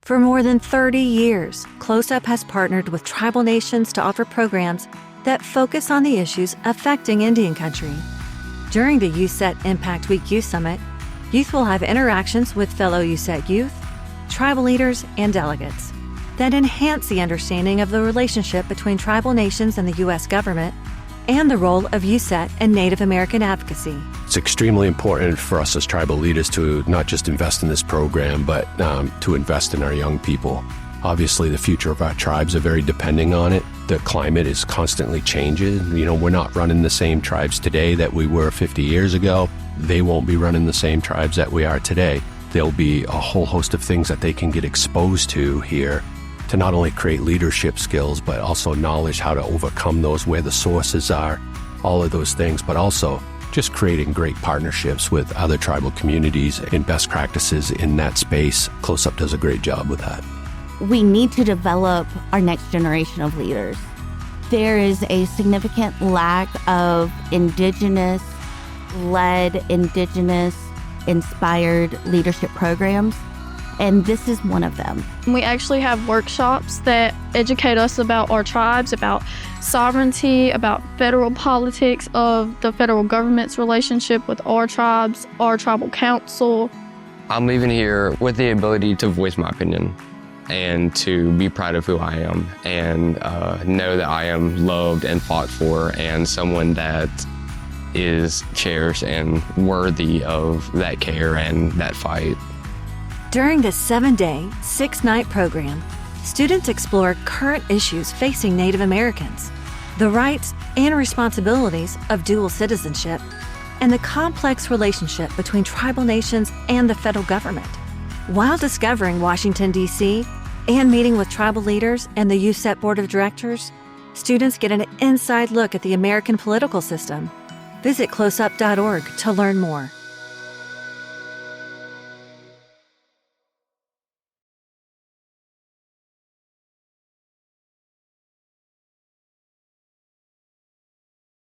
For more than 30 years, Close-Up has partnered with tribal nations to offer programs that focus on the issues affecting Indian country. During the USET Impact Week Youth Summit, youth will have interactions with fellow USET youth, tribal leaders, and delegates that enhance the understanding of the relationship between tribal nations and the U.S. government and the role of USET and Native American advocacy. It's extremely important for us as tribal leaders to not just invest in this program, but to invest in our young people. Obviously, the future of our tribes are very depending on it. The climate is constantly changing. We're not running the same tribes today that we were 50 years ago. They won't be running the same tribes that we are today. There'll be a whole host of things that they can get exposed to here to not only create leadership skills, but also knowledge how to overcome those, where the sources are, all of those things, but also just creating great partnerships with other tribal communities and best practices in that space. Close-Up does a great job with that. We need to develop our next generation of leaders. There is a significant lack of Indigenous-led, Indigenous-inspired leadership programs, and this is one of them. We actually have workshops that educate us about our tribes, about sovereignty, about federal politics of the federal government's relationship with our tribes, our tribal council. I'm leaving here with the ability to voice my opinion and to be proud of who I am and know that I am loved and fought for and someone that is cherished and worthy of that care and that fight. During this 7-day, 6-night program, students explore current issues facing Native Americans, the rights and responsibilities of dual citizenship, and the complex relationship between tribal nations and the federal government. While discovering Washington, D.C., and meeting with tribal leaders and the USET Board of Directors, students get an inside look at the American political system. Visit closeup.org to learn more.